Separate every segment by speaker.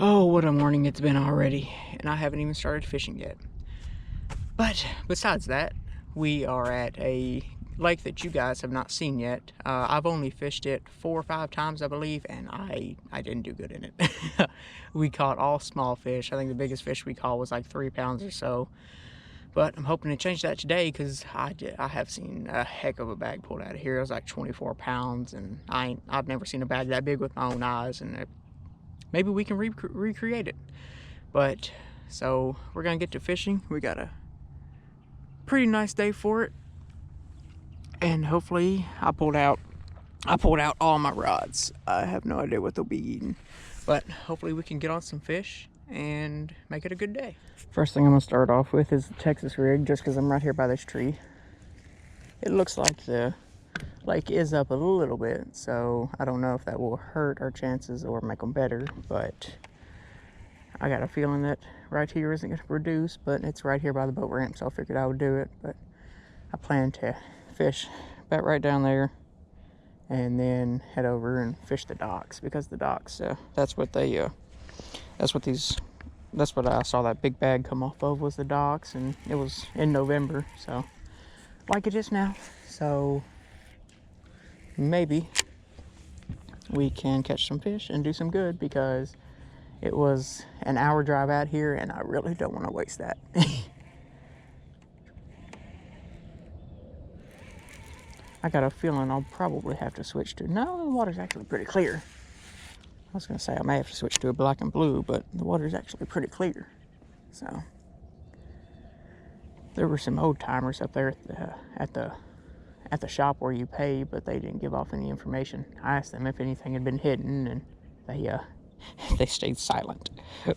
Speaker 1: Oh, what a morning it's been already, and I haven't even started fishing yet. But besides that, we are at a lake that you guys have not seen yet. I've only fished it 4 or 5 times, I believe, and I didn't do good in it. We caught all small fish. I think the biggest fish we caught was like 3 pounds or so. But I'm hoping to change that today because I have seen a heck of a bag pulled out of here. It was like 24 pounds, and I've never seen a bag that big with my own eyes, and maybe we can recreate it. But so we're gonna get to fishing. We got a pretty nice day for it, and hopefully I pulled out all my rods. I have no idea what they'll be eating, but hopefully we can get on some fish and make it a good day. First thing I'm gonna start off with is the Texas rig, just because I'm right here by this tree. It looks like the lake is up a little bit, so I don't know if that will hurt our chances or make them better, but I got a feeling that right here isn't going to produce, but it's right here by the boat ramp, so I figured I would do it. But I plan to fish about right down there and then head over and fish the docks, because the docks, that's what I saw that big bag come off of, was the docks, and it was in November, so like it is now. So maybe we can catch some fish and do some good, because it was an hour drive out here and I really don't want to waste that. I got a feeling I'll probably have to switch to, no, the water's actually pretty clear. I was going to say I may have to switch to a black and blue, but the water's actually pretty clear. So there were some old timers up there at the shop where you pay, but they didn't give off any information. I asked them if anything had been hidden, and they stayed silent,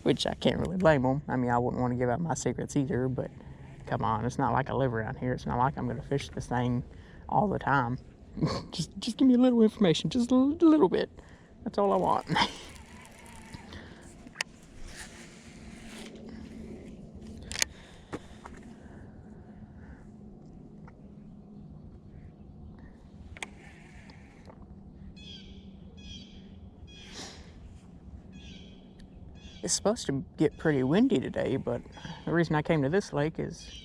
Speaker 1: which I can't really blame them. I mean, I wouldn't want to give out my secrets either, but come on, it's not like I live around here. It's not like I'm going to fish this thing all the time. just give me a little information, just a little bit. That's all I want. It's supposed to get pretty windy today, but the reason I came to this lake is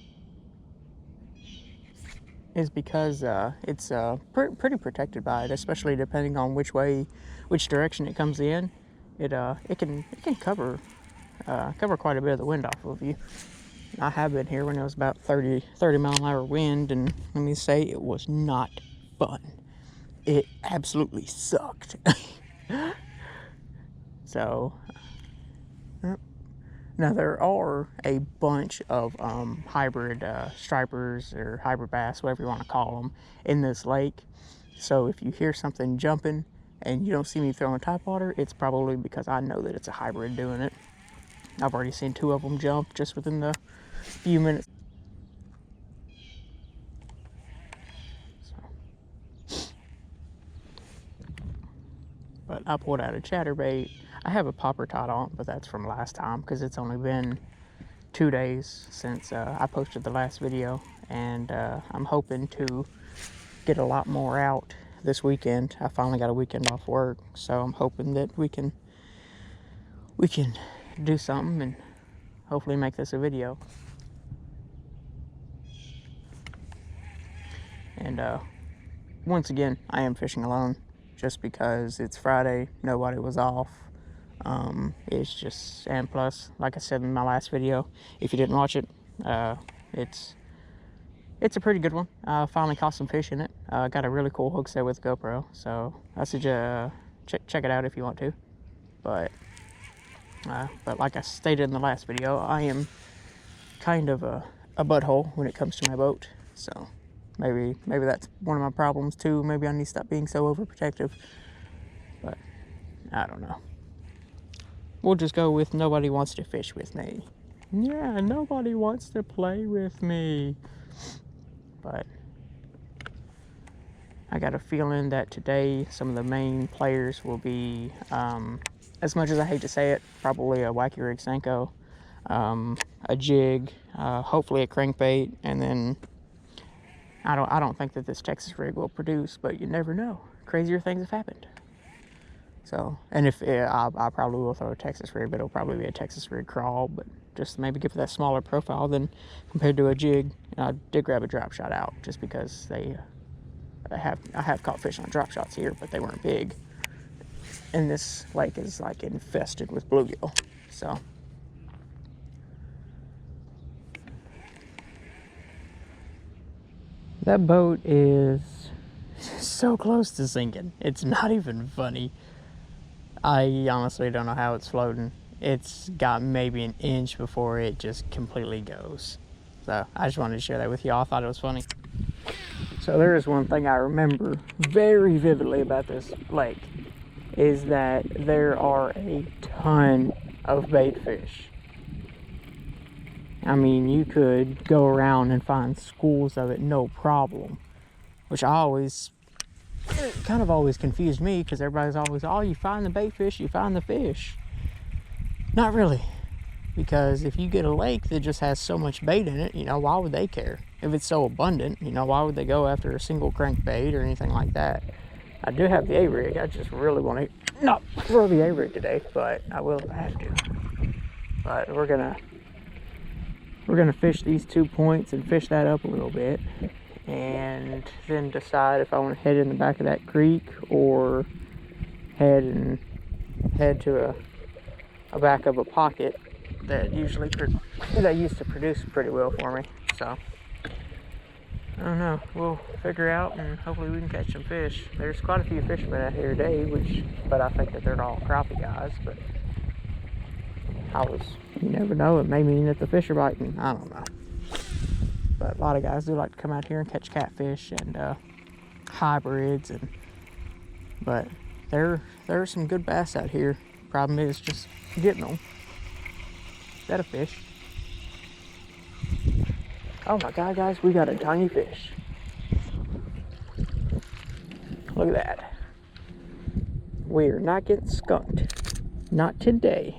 Speaker 1: because it's pretty protected by it, especially depending on which direction it comes in. It can cover quite a bit of the wind off of you. I have been here when it was about 30 mile an hour wind, and let me say, it was not fun. It absolutely sucked. So now there are a bunch of hybrid stripers or hybrid bass, whatever you want to call them, in this lake. So if you hear something jumping and you don't see me throwing topwater, it's probably because I know that it's a hybrid doing it. I've already seen 2 of them jump just within the few minutes. But I pulled out a chatterbait. I have a popper tot on, but that's from last time, because it's only been 2 days since I posted the last video, and I'm hoping to get a lot more out this weekend. I finally got a weekend off work, so I'm hoping that we can do something and hopefully make this a video. And once again, I am fishing alone, just because it's Friday, nobody was off. It's just, and plus, like I said in my last video, if you didn't watch it, it's a pretty good one. I finally caught some fish in it. Got a really cool hook set with GoPro, so I suggest check it out if you want to. But like I stated in the last video, I am kind of a butthole when it comes to my boat, so maybe that's one of my problems too. Maybe I need to stop being so overprotective, but I don't know. We'll just go with nobody wants to fish with me. Yeah, nobody wants to play with me. But I got a feeling that today some of the main players will be, as much as I hate to say it, probably a wacky rig Senko, a jig, hopefully a crankbait, and then I don't think that this Texas rig will produce, but you never know. Crazier things have happened. So, and if I probably will throw a Texas rig, but it'll probably be a Texas rig crawl, but just maybe give it that smaller profile than compared to a jig. And I did grab a drop shot out just because I have caught fish on drop shots here, but they weren't big. And this lake is like infested with bluegill. So that boat is so close to sinking. It's not even funny. I honestly don't know how it's floating. It's got maybe an inch before it just completely goes. So I just wanted to share that with y'all. I thought it was funny. So there is one thing I remember very vividly about this lake, is that there are a ton of bait fish. I mean, you could go around and find schools of it, no problem. Which kind of always confused me, because everybody's always, oh, you find the bait fish, you find the fish. Not really. Because if you get a lake that just has so much bait in it, why would they care? If it's so abundant, why would they go after a single crankbait or anything like that? I do have the A-rig. I just really want to not throw the A-rig today, but I will if I have to. But we're gonna fish these 2 points and fish that up a little bit, and then decide if I want to head in the back of that creek or head to a back of a pocket that used to produce pretty well for me. So I don't know. We'll figure out, and hopefully we can catch some fish. There's quite a few fishermen out here today, but I think that they're all crappie guys. But you never know. It may mean that the fish are biting. I don't know. But a lot of guys do like to come out here and catch catfish and hybrids, but there are some good bass out here. Problem is just getting them. Is that a fish? Oh my God, guys, we got a tiny fish. Look at that. We are not getting skunked. Not today.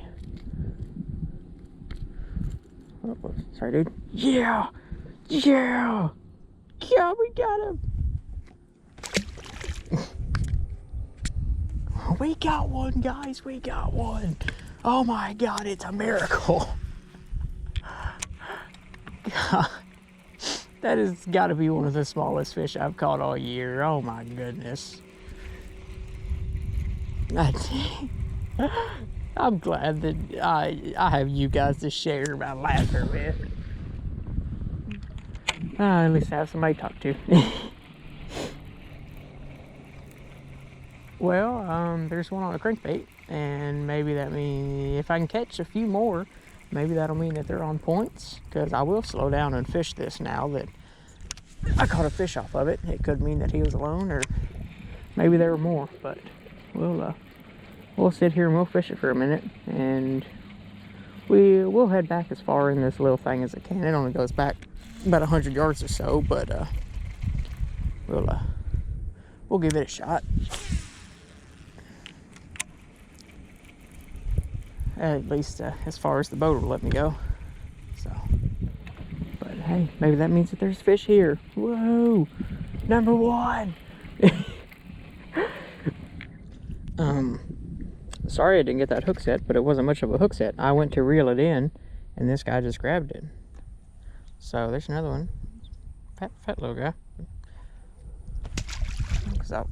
Speaker 1: Oh, sorry, dude. Yeah! Yeah! Yeah, we got him! We got one, guys. We got one. Oh my God, it's a miracle. God. That has got to be one of the smallest fish I've caught all year. Oh my goodness. I'm glad that I have you guys to share my laughter with. At least I have somebody to talk to. Well, there's one on a crankbait, and maybe that means if I can catch a few more, maybe that'll mean that they're on points, because I will slow down and fish this now that I caught a fish off of it. It could mean that he was alone, or maybe there were more, but we'll sit here and we'll fish it for a minute, and we'll head back as far in this little thing as it can. It only goes back about 100 yards or so, but we'll give it a shot. At least as far as the boat will let me go. So, but hey, maybe that means that there's fish here. Whoa, number one. Sorry I didn't get that hook set, but it wasn't much of a hook set. I went to reel it in, and this guy just grabbed it. So there's another one. Fat little guy. Because I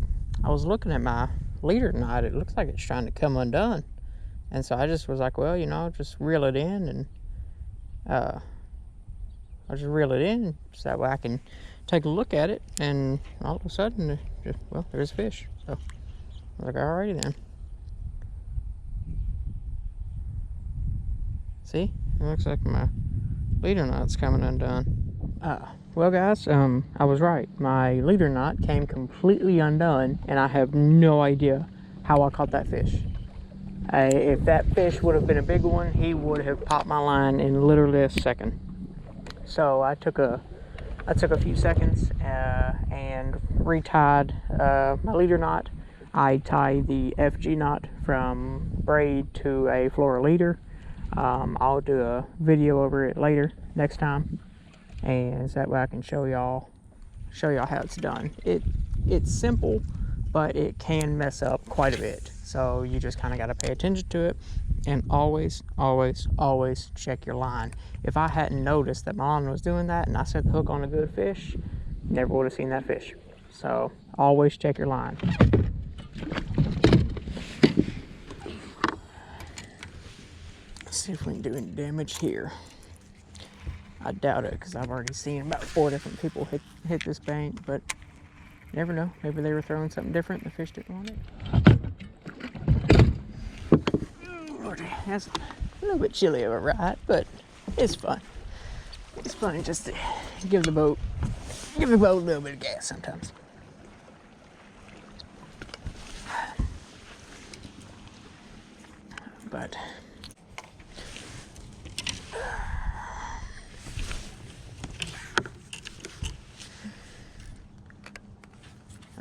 Speaker 1: was looking at my leader knot. It looks like it's trying to come undone. And so I just was like, well, just reel it in, and I'll just reel it in so that way I can take a look at it, and all of a sudden, there's a fish. So I was like, alrighty then. See? It looks like my leader knot's coming undone. Well, guys, I was right. My leader knot came completely undone, and I have no idea how I caught that fish. If that fish would have been a big one, he would have popped my line in literally a second. So I took a few seconds and retied my leader knot. I tied the FG knot from braid to a Flora leader. I'll do a video over it later next time, and so that way I can show y'all how it's done. It's simple, but it can mess up quite a bit. So you just kind of got to pay attention to it, and always, always, always check your line. If I hadn't noticed that my mom was doing that and I set the hook on a good fish, never would have seen that fish. So always check your line. Let's see if we can do any damage here. I doubt it, because I've already seen about 4 different people hit this bank, but you never know. Maybe they were throwing something different and the fish didn't want it. Lordy, that's a little bit chilly of a ride, but it's fun. It's fun just to give the boat a little bit of gas sometimes. But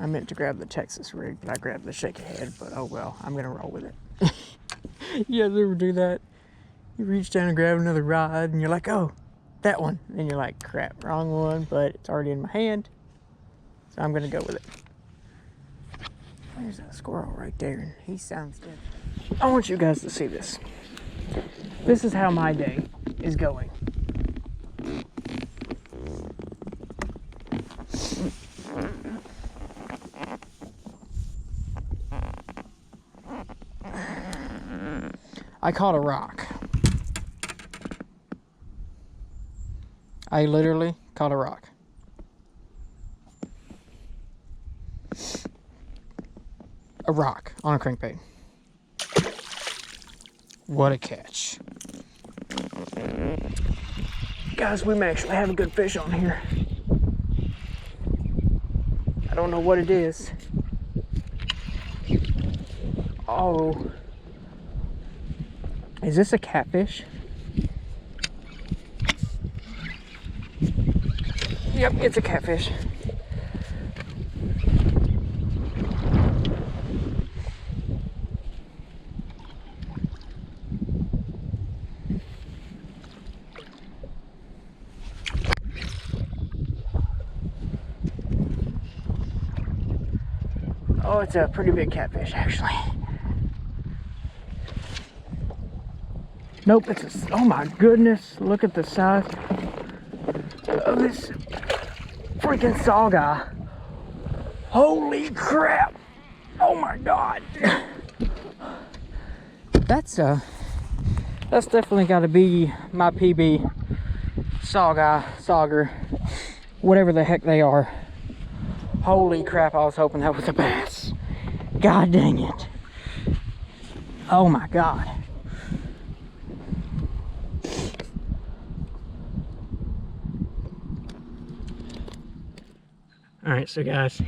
Speaker 1: I meant to grab the Texas rig, but I grabbed the shaky head, but oh well, I'm gonna roll with it. You guys ever do that? You reach down and grab another rod and you're like, oh, that one. And you're like, crap, wrong one, but it's already in my hand. So I'm gonna go with it. There's that squirrel right there, and he sounds dead. I want you guys to see this. This is how my day is going. I caught a rock. I literally caught a rock. A rock on a crankbait. What a catch. Guys, we may actually have a good fish on here. I don't know what it is. Oh. Is this a catfish? Yep, it's a catfish. Oh, it's a pretty big catfish, actually. Nope, it's a, oh my goodness, look at the size of this freaking saw guy. Holy crap. Oh my god. That's definitely got to be my PB saw guy, sauger, whatever the heck they are. Holy crap, I was hoping that was a bass. God dang it. Oh my god. Alright, so guys, it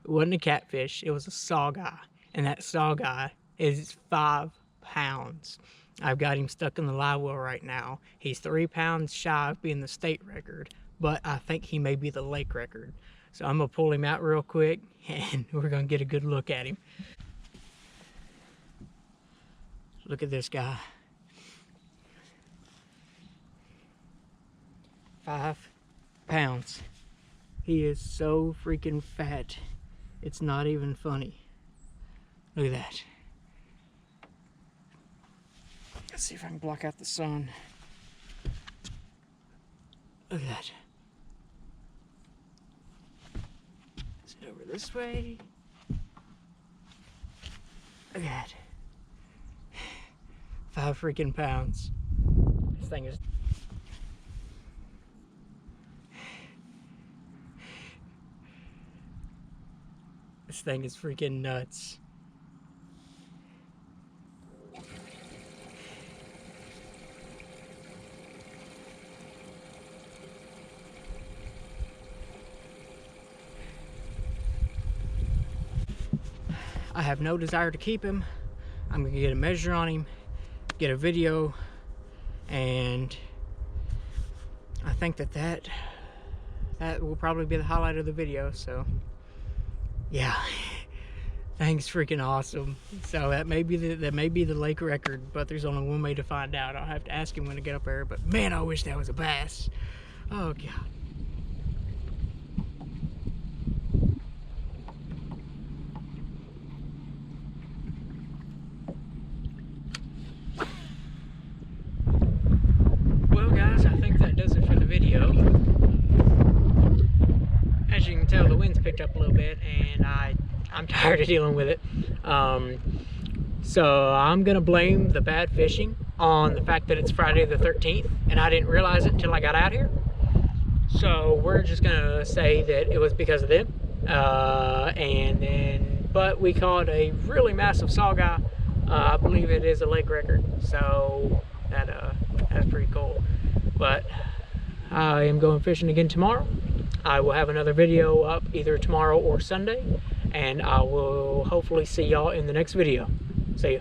Speaker 1: wasn't a catfish, it was a saw guy. And that saw guy is 5 pounds. I've got him stuck in the live well right now. He's 3 pounds shy of being the state record, but I think he may be the lake record. So I'm gonna pull him out real quick and we're gonna get a good look at him. Look at this guy. 5 pounds. He is so freaking fat. It's not even funny. Look at that. Let's see if I can block out the sun. Look at that. Sit over this way. Look at that. 5 freaking pounds. This thing is... This thing is freaking nuts. I have no desire to keep him. I'm gonna get a measure on him, get a video, and I think that will probably be the highlight of the video. So yeah, thing's freaking awesome. So that may be the lake record, but there's only one way to find out. I'll have to ask him when I get up there. But man, I wish that was a bass. Oh god. catch up a little bit, and I'm tired of dealing with it. So I'm gonna blame the bad fishing on the fact that it's Friday the 13th, and I didn't realize it until I got out here. So we're just gonna say that it was because of them. But we caught a really massive saugeye. I believe it is a lake record, so that's pretty cool. But I am going fishing again tomorrow. I will have another video up either tomorrow or Sunday, and I will hopefully see y'all in the next video. See ya.